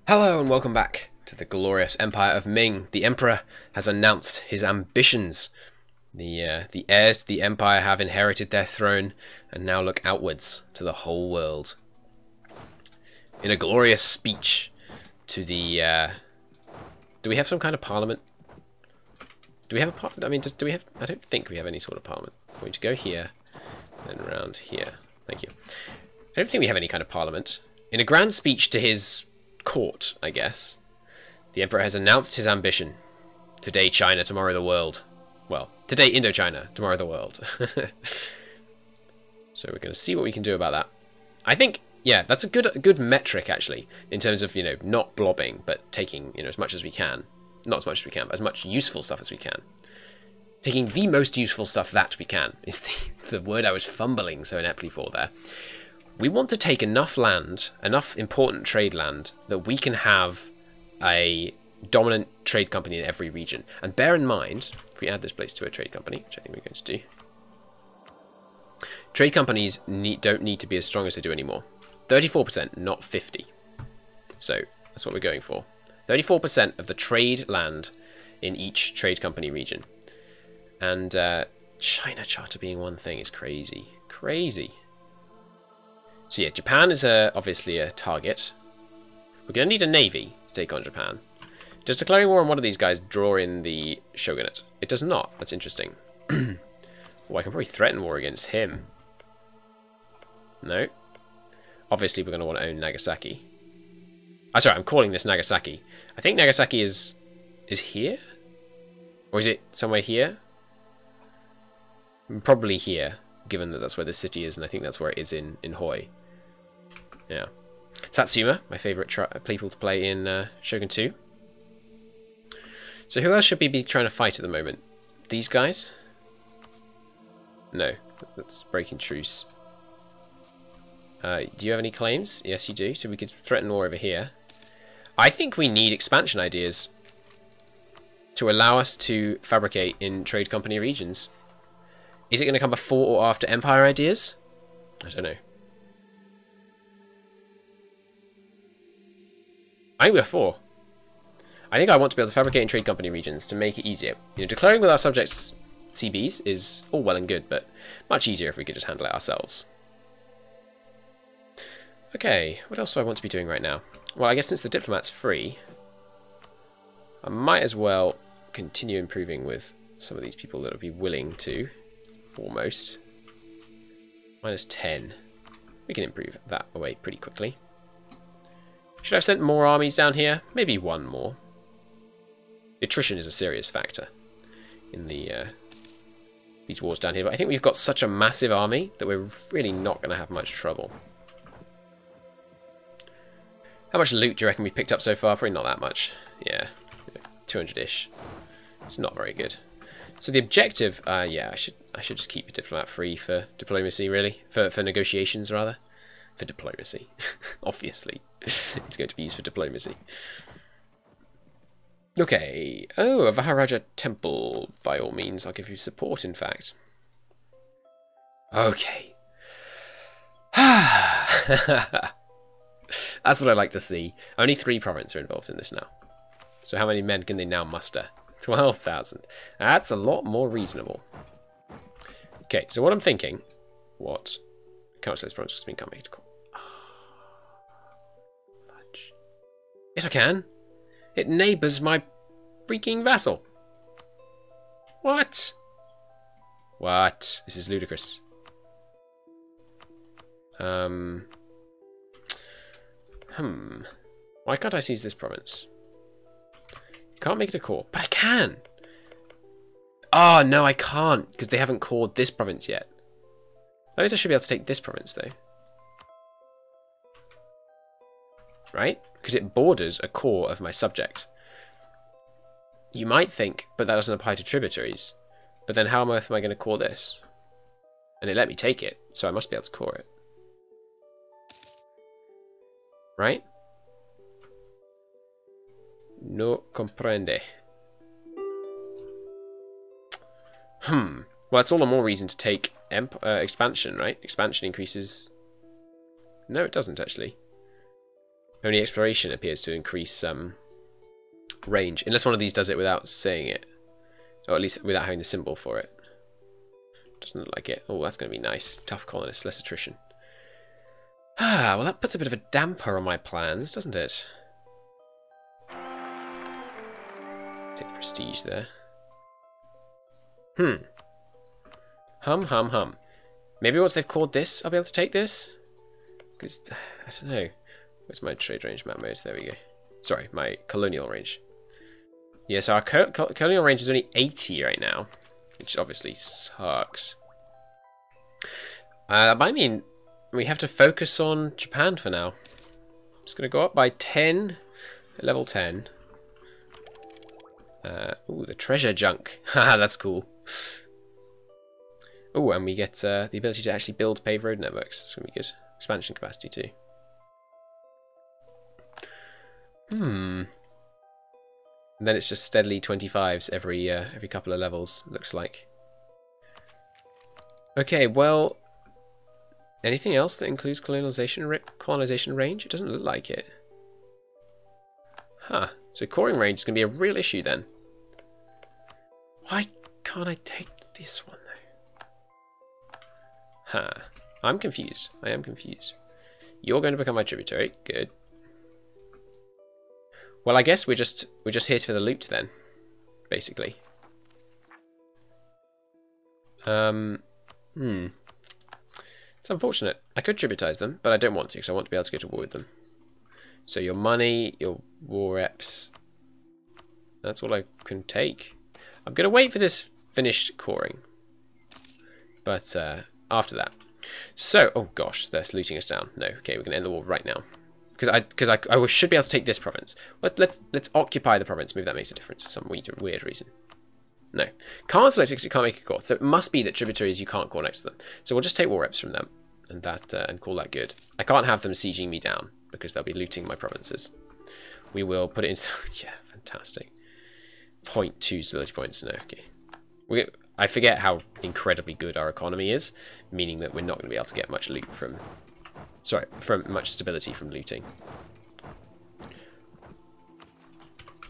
Hello and welcome back to the glorious empire of Ming. The emperor has announced his ambitions. The heirs to the empire have inherited their throne and now look outwards to the whole world. In a glorious speech to the... do we have some kind of parliament? Do we have a parliament? I mean, do we have... I don't think we have any sort of parliament. I'm going to go here, then around here. Thank you. I don't think we have any kind of parliament. In a grand speech to his court, I guess, the emperor has announced his ambition. Today China, tomorrow the world. Well, today Indochina, tomorrow the world. So we're going to see what we can do about that. I think, yeah, that's a good metric, actually, in terms of, not blobbing, but taking, as much as we can. Not as much as we can, but as much useful stuff as we can. Taking the most useful stuff that we can is the word I was fumbling so ineptly for there. We want to take enough land, enough important trade land, that we can have a dominant trade company in every region. And bear in mind, if we add this place to a trade company, which I think we're going to do, trade companies don't need to be as strong as they do anymore. 34%, not 50. So that's what we're going for. 34% of the trade land in each trade company region. And China Charter being one thing is crazy. Crazy. So yeah, Japan is obviously a target. We're going to need a navy to take on Japan. Does declaring war on one of these guys draw in the shogunate? It does not. That's interesting. Well, I can probably threaten war against him. No. Obviously, we're going to want to own Nagasaki. Oh, sorry, I'm calling this Nagasaki. I think Nagasaki is here? Or is it somewhere here? Probably here, given that that's where the city is, and I think that's where it is in Hoi. Yeah. Satsuma, my favourite people to play in Shogun 2. So who else should we be trying to fight at the moment? These guys? No, that's breaking truce. Do you have any claims? Yes, you do. So we could threaten war over here. I think we need expansion ideas to allow us to fabricate in trade company regions. Is it going to come before or after empire ideas? I don't know. I think we're for. I think I want to be able to fabricate in trade company regions to make it easier. Declaring with our subjects CBs is all well and good, but much easier if we could just handle it ourselves. Okay, what else do I want to be doing right now? Well, I guess since the diplomat's free, I might as well continue improving with some of these people that would be willing to. Almost. -10. We can improve that away pretty quickly. Should I have sent more armies down here? Maybe one more. Attrition is a serious factor in these wars down here, but I think we've got such a massive army that we're really not going to have much trouble. How much loot do you reckon we've picked up so far? Probably not that much. Yeah, 200-ish. It's not very good. So the objective, yeah, I should just keep a diplomat free for diplomacy, really. For negotiations, rather. For diplomacy. Obviously. It's going to be used for diplomacy. Okay. Oh, a Maharaja temple. By all means, I'll give you support, in fact. Okay. That's what I like to see. Only 3 provinces are involved in this now. So how many men can they now muster? 12,000. That's a lot more reasonable. Okay, so what I'm thinking... What? Council this province just been coming to call. Fudge. Yes, I can. It neighbours my freaking vassal. What? What? This is ludicrous. Why can't I seize this province? Can't make it a core, but I can. Oh, no, I can't, because they haven't cored this province yet. That means I should be able to take this province, though. Right? Because it borders a core of my subject. You might think, but that doesn't apply to tributaries. But then how on earth am I going to core this? And it let me take it, so I must be able to core it. Right? No comprende. Well, that's all the more reason to take expansion, right? Expansion increases... No, it doesn't, actually. Only exploration appears to increase range, unless one of these does it without saying it, or at least without having the symbol for it. Doesn't look like it. Oh, that's going to be nice. Tough colonists, less attrition. Ah, well, that puts a bit of a damper on my plans, doesn't it? Take prestige there. Hum. Maybe once they've called this, I'll be able to take this? Because, I don't know. Where's my trade range map mode? There we go. Sorry, my colonial range. Yeah, so our colonial range is only 80 right now, which obviously sucks. That might mean we have to focus on Japan for now. It's going to go up by 10 at level 10. Ooh, the treasure junk. Haha, that's cool. Oh, and we get the ability to actually build paved road networks. That's going to be good. Expansion capacity too. And then it's just steadily 25s every couple of levels, looks like. Okay, well, anything else that includes colonization range? It doesn't look like it. Huh. So coring range is going to be a real issue then. Why can't I take this one though? Huh. I'm confused. I am confused. You're going to become my tributary. Good. Well, I guess we're just here for the loot then, basically. It's unfortunate. I could tributize them, but I don't want to because I want to be able to go to war with them. So your money, your war reps, that's all I can take. I'm going to wait for this finished coring. But after that. So, oh gosh, they're looting us down. No, okay, we're going to end the war right now. Because I should be able to take this province. Let's occupy the province. Maybe that makes a difference for some weird reason. No. Can't select it because you can't make a core. So it must be that tributaries you can't core next to them. So we'll just take war reps from them and call that good. I can't have them sieging me down because they'll be looting my provinces. We will put it into... yeah, fantastic. 0.2 stability points. No, okay. I forget how incredibly good our economy is, meaning that we're not going to be able to get much loot from... Sorry, from much stability from looting.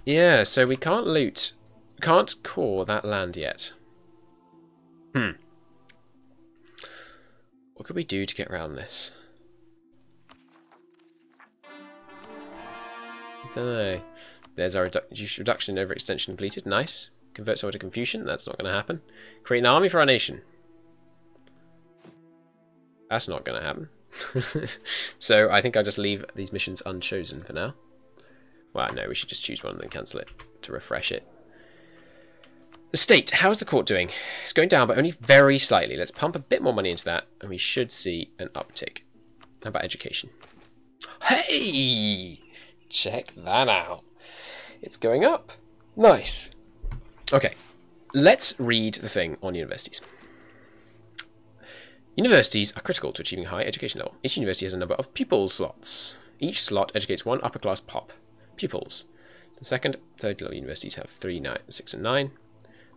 Yeah, so we can't loot. Can't core that land yet. What could we do to get around this? I don't know. There's our reduction in overextension completed. Nice. Convert someone to Confucian. That's not going to happen. Create an army for our nation. That's not going to happen. So I think I'll just leave these missions unchosen for now. Well, no, we should just choose one and then cancel it to refresh it. The state, how's the court doing? It's going down, but only very slightly. Let's pump a bit more money into that, and we should see an uptick. How about education? Hey! Check that out. It's going up. Nice. Okay, let's read the thing on universities. Universities are critical to achieving high education level. Each university has a number of pupil slots. Each slot educates one upper class pupils. The second, third level universities have 3, 9, 6, and 9.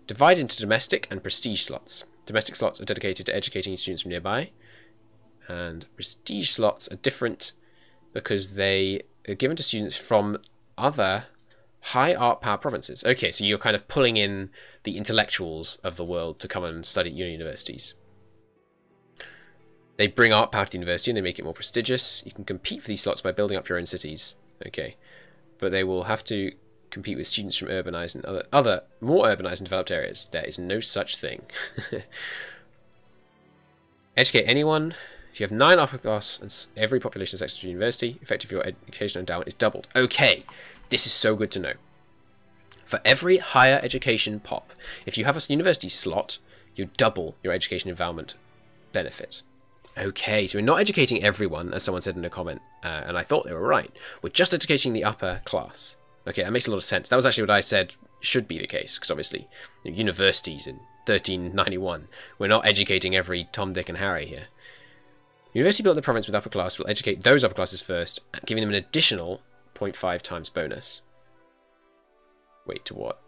Divided into domestic and prestige slots. Domestic slots are dedicated to educating students from nearby. And prestige slots are different because they are given to students from other high art power provinces. Okay, so you're kind of pulling in the intellectuals of the world to come and study at your universities. They bring art power to the university and they make it more prestigious. You can compete for these slots by building up your own cities. Okay, but they will have to compete with students from urbanized and other more urbanized and developed areas. There is no such thing. Educate anyone. If you have 9 upper class and every population is access to university, effective your educational endowment is doubled. Okay, this is so good to know. For every higher education pop, if you have a university slot, you double your education endowment benefit. Okay, so we're not educating everyone, as someone said in a comment, and I thought they were right. We're just educating the upper class. Okay, that makes a lot of sense. That was actually what I said should be the case, because obviously, universities in 1391, we're not educating every Tom, Dick, and Harry here. University built in the province with upper class will educate those upper classes first, giving them an additional 0.5 times bonus. Wait, to what?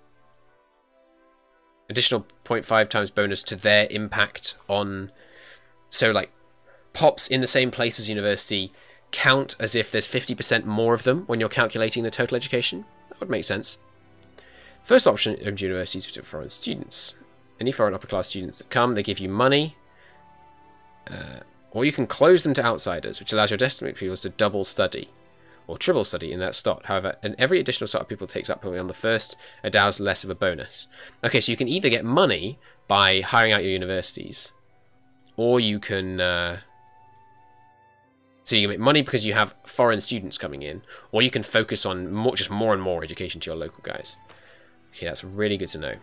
Additional 0.5 times bonus to their impact on... So, like, pops in the same place as university count as if there's 50% more of them when you're calculating the total education. That would make sense. First option of universities for foreign students. Any foreign upper class students that come, they give you money. Or you can close them to outsiders, which allows your destination pupils to double study or triple study in that slot. However, and every additional slot pupil takes up on the first endows less of a bonus. Okay, so you can either get money by hiring out your universities, or you can so you can make money because you have foreign students coming in, or you can focus on just more and more education to your local guys. Okay, that's really good to know.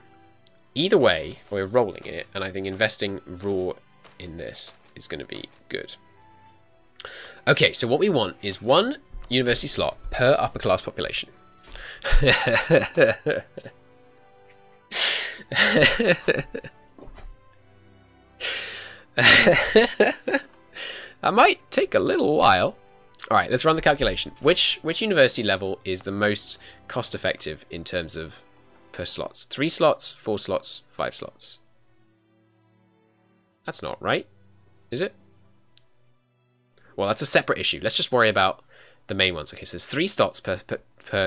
Either way, we're rolling it, and I think investing raw in this is going to be good. Okay, so what we want is 1 university slot per upper class population. That might take a little while. Alright, let's run the calculation. Which university level is the most cost effective in terms of per slots? 3 slots, 4 slots, 5 slots. That's not right, is it? Well, that's a separate issue. Let's just worry about the main ones. Okay, so there's 3 slots per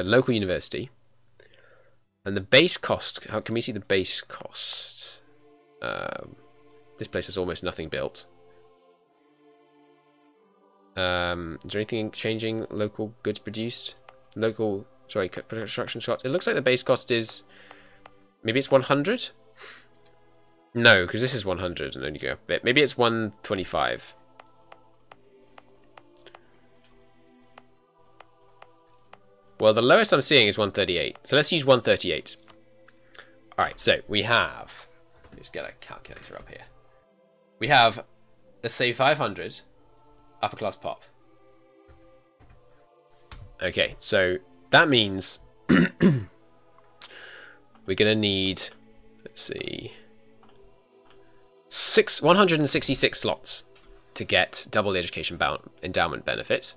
local university. And the base cost, how can we see the base cost? This place has almost nothing built. Is there anything changing? Local goods produced? Local, sorry, construction cost. It looks like the base cost is, maybe it's 100? No, because this is 100 and only go up a bit. Maybe it's 125. Well, the lowest I'm seeing is 138. So let's use 138. Alright, so we have, let me just get a calculator up here. We have, let's say 500 upper class pop. Okay, so that means we're going to need, let's see, 166 slots to get double the education endowment benefit.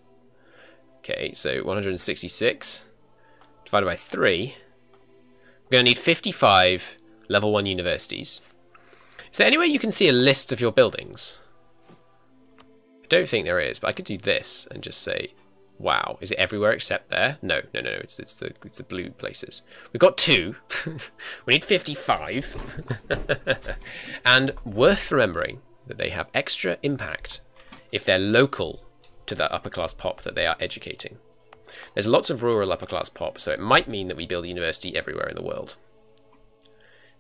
Okay, so 166 divided by 3. We're going to need 55 level 1 universities. Is there any way you can see a list of your buildings? I don't think there is, but I could do this and just say, wow, is it everywhere except there? No, it's the blue places. We've got 2. We need 55. And worth remembering that they have extra impact if they're local to the upper class pop that they are educating. There's lots of rural upper class pop, so it might mean that we build a university everywhere in the world.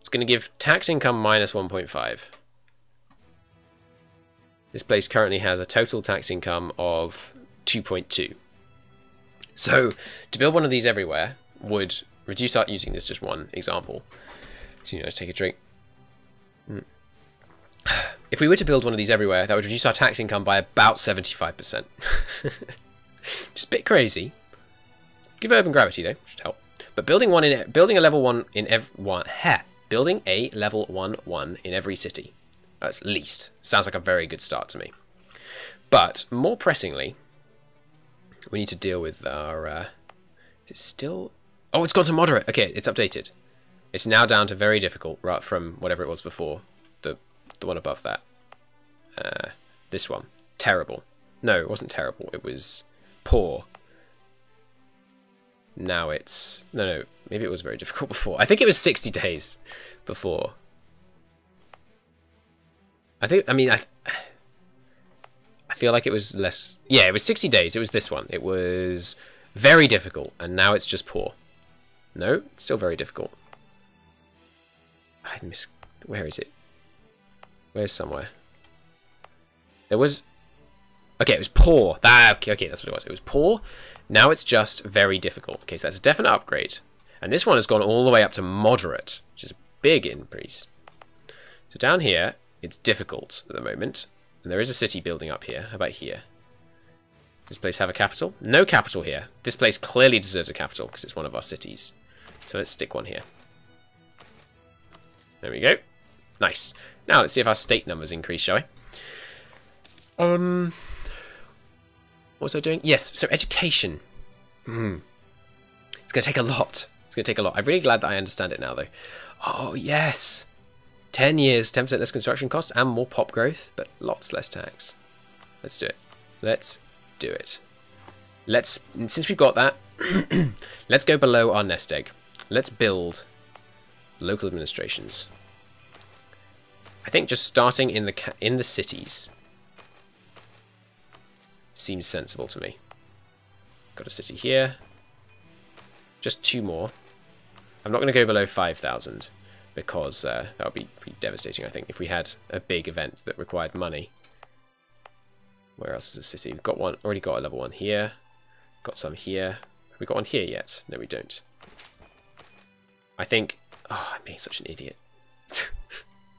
It's going to give tax income minus 1.5. This place currently has a total tax income of 2.2. So to build one of these everywhere would reduce our, using this just one example. So, let's take a drink. If we were to build one of these everywhere, that would reduce our tax income by about 75%. Just a bit crazy. Give urban gravity though, should help. But building a level 1 in building a level 1 in every city, at least, sounds like a very good start to me. But more pressingly, we need to deal with our. It's still. Oh, it's gone to moderate. Okay, it's updated. It's now down to very difficult, right from whatever it was before. The one above that. This one. Terrible. No, it wasn't terrible. It was poor. Now it's... No, maybe it was very difficult before. I think it was 60 days before. I feel like it was less... Yeah, it was 60 days. It was this one. It was very difficult, and now it's just poor. No, it's still very difficult. Where is it? Where's somewhere? There was... Okay, it was poor. Okay, that's what it was. It was poor. Now it's just very difficult. Okay, so that's a definite upgrade. And this one has gone all the way up to moderate, which is a big increase. So down here, it's difficult at the moment. And there is a city building up here. How about here? Does this place have a capital? No capital here. This place clearly deserves a capital because it's one of our cities. So let's stick one here. There we go. Nice. Now let's see if our state numbers increase, shall we? What was I doing? Yes, so education. It's going to take a lot. It's going to take a lot. I'm really glad that I understand it now, though. Oh, yes. 10 years, 10% less construction costs, and more pop growth, but lots less tax. Let's do it. Let's do it. Since we've got that, let's go below our nest egg. Let's build local administrations. I think just starting in the cities seems sensible to me. Got a city here. Just 2 more. I'm not going to go below 5,000 because that would be pretty devastating, I think, if we had a big event that required money. Where else is a city? We've got one, already got a level 1 here. Got some here. Have we got one here yet? No, we don't. I think... Oh, I'm being such an idiot.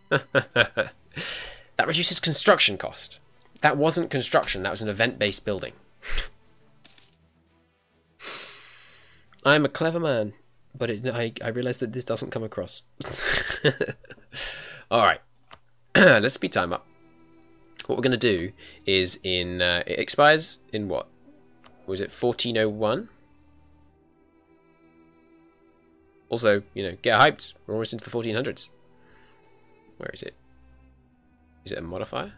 That reduces construction cost. That wasn't construction, that was an event-based building. I'm a clever man, but I realise that this doesn't come across. Alright, let's speed time up. What we're going to do is it expires in what? Was it 1401? Also, you know, get hyped. We're almost into the 1400s. Where is it? Is it a modifier?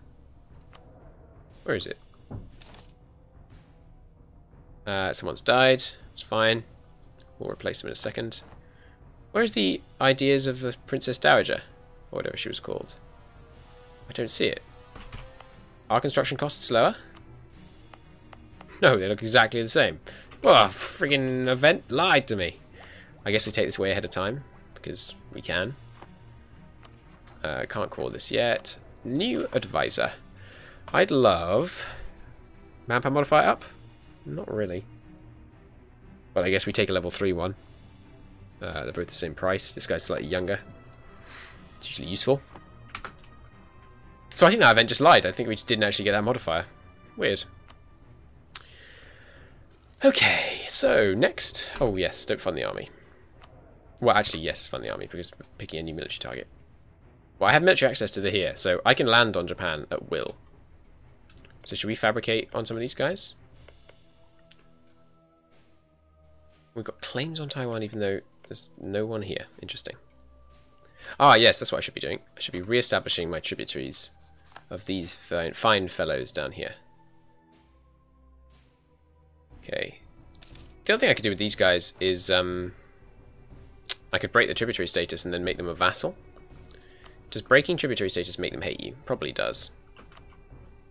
Where is it? Someone's died. It's fine. We'll replace them in a second. Where's the ideas of the Princess Dowager? Or whatever she was called. I don't see it. Are construction costs lower? No, they look exactly the same. Well, friggin' event lied to me. I guess we take this way ahead of time, because we can. Can't call this yet. New advisor. I'd love... Manpower modifier up? Not really. But I guess we take a level 3 one. They're both the same price. This guy's slightly younger. It's usually useful. So I think that event just lied. I think we just didn't actually get that modifier. Weird. Okay, so next. Oh yes, don't fund the army. Well, actually, yes, fund the army, because we're picking a new military target. Well, I have military access to the here, so I can land on Japan at will. So should we fabricate on some of these guys? We've got claims on Taiwan, even though there's no one here. Interesting. Ah, yes, that's what I should be doing. I should be re-establishing my tributaries of these fine fellows down here. Okay. The other thing I could do with these guys is I could break the tributary status and then make them a vassal. Does breaking tributary status make them hate you? Probably does.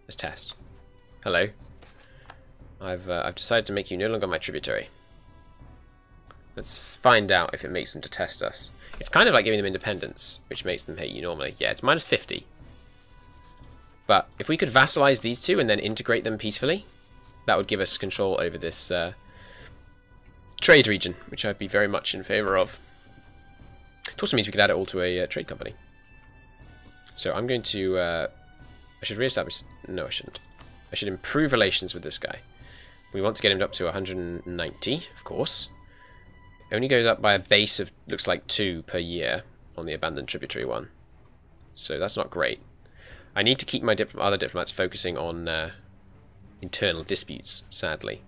Let's test. Hello. I've decided to make you no longer my tributary. Let's find out if it makes them to test us. It's kind of like giving them independence, which makes them hate you normally. Yeah, it's minus 50. But if we could vassalize these two and then integrate them peacefully, that would give us control over this trade region, which I'd be very much in favour of. It also means we could add it all to a trade company. So I'm going to... I should re-establish... No, I shouldn't. I should improve relations with this guy. We want to get him up to 190, of course. It only goes up by a base of, looks like 2 per year on the abandoned tributary one. So that's not great. I need to keep my other diplomats focusing on internal disputes, sadly.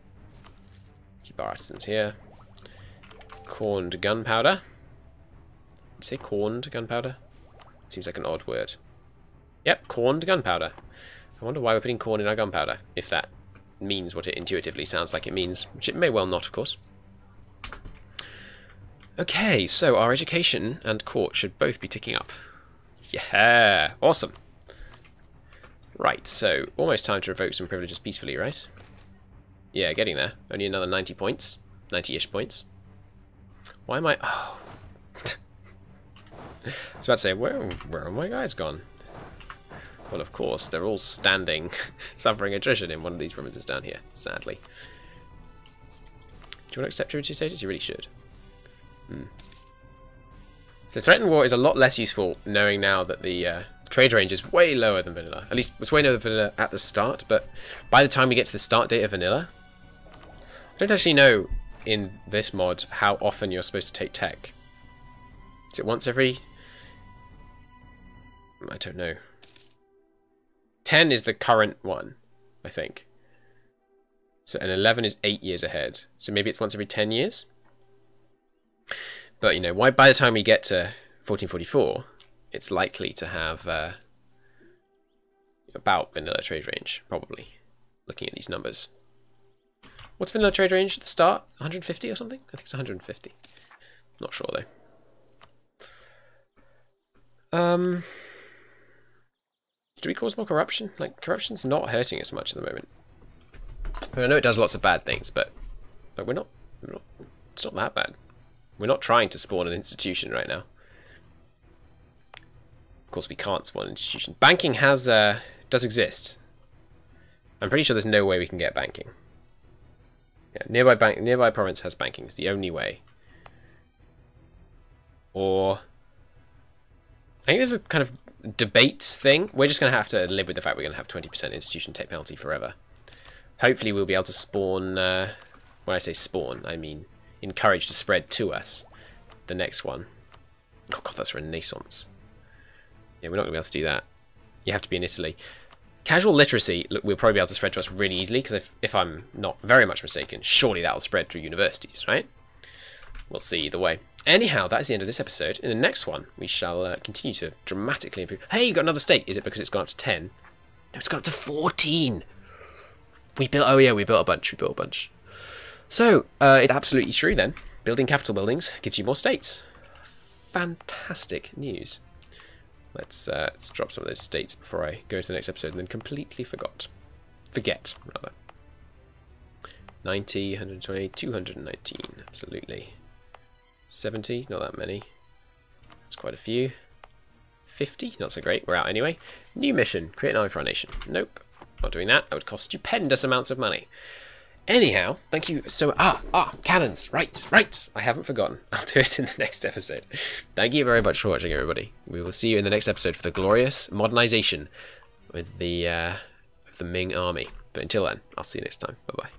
Keep our artisans here. Corned gunpowder. Did you say corned gunpowder? Seems like an odd word. Yep, corned gunpowder. I wonder why we're putting corn in our gunpowder, if that means what it intuitively sounds like it means, which it may well not, of course. Okay, so our education and court should both be ticking up. Yeah, awesome. Right, so almost time to revoke some privileges peacefully, right? Yeah, getting there. Only another 90 points. 90-ish points. Why am I... Oh. I was about to say, where are my guys gone? Well, of course, they're all standing, suffering attrition in one of these provinces down here, sadly. Do you want to accept tributary status? You really should. So threatened war is a lot less useful knowing now that the trade range is way lower than vanilla. At least it's way lower than vanilla at the start, but by the time we get to the start date of vanilla, I don't actually know in this mod how often you're supposed to take tech. Is it once every... I don't know. 10 is the current one, I think. So, and 11 is 8 years ahead. So maybe it's once every 10 years? But, you know, by the time we get to 1444, it's likely to have about vanilla trade range, probably, looking at these numbers. What's vanilla trade range at the start? 150 or something? I think it's 150. Not sure though. Do we cause more corruption? Like, corruption's not hurting us much at the moment. I mean, I know it does lots of bad things, but like, we're not. It's not that bad. We're not trying to spawn an institution right now. Of course, we can't spawn an institution. Banking does exist. I'm pretty sure there's no way we can get banking. Yeah, nearby province has banking. It's the only way. Or I think there's a kind of debates thing. We're just going to have to live with the fact we're going to have 20% institution take penalty forever. Hopefully we'll be able to spawn, when I say spawn, I mean encourage to spread to us. The next one. Oh god, that's Renaissance. Yeah, we're not going to be able to do that. You have to be in Italy. Casual literacy, look, we'll probably be able to spread to us really easily, because if I'm not very much mistaken, surely that'll spread through universities, right? We'll see either way. Anyhow, that is the end of this episode. In the next one, we shall continue to dramatically improve. Hey, you got another state. Is it because it's gone up to 10? No, it's gone up to 14. We built a bunch. So, it's absolutely true then. Building capital buildings gives you more states. Fantastic news. Let's drop some of those states before I go to the next episode and then completely forget, rather. 90, 120, 219, absolutely. 70, not that many. That's quite a few. 50, not so great. We're out anyway. New mission, create an army for our nation. Nope, not doing that. That would cost stupendous amounts of money. Anyhow, thank you so... cannons, right. I haven't forgotten. I'll do it in the next episode. Thank you very much for watching, everybody. We will see you in the next episode for the glorious modernization with the Ming army. But until then, I'll see you next time. Bye-bye.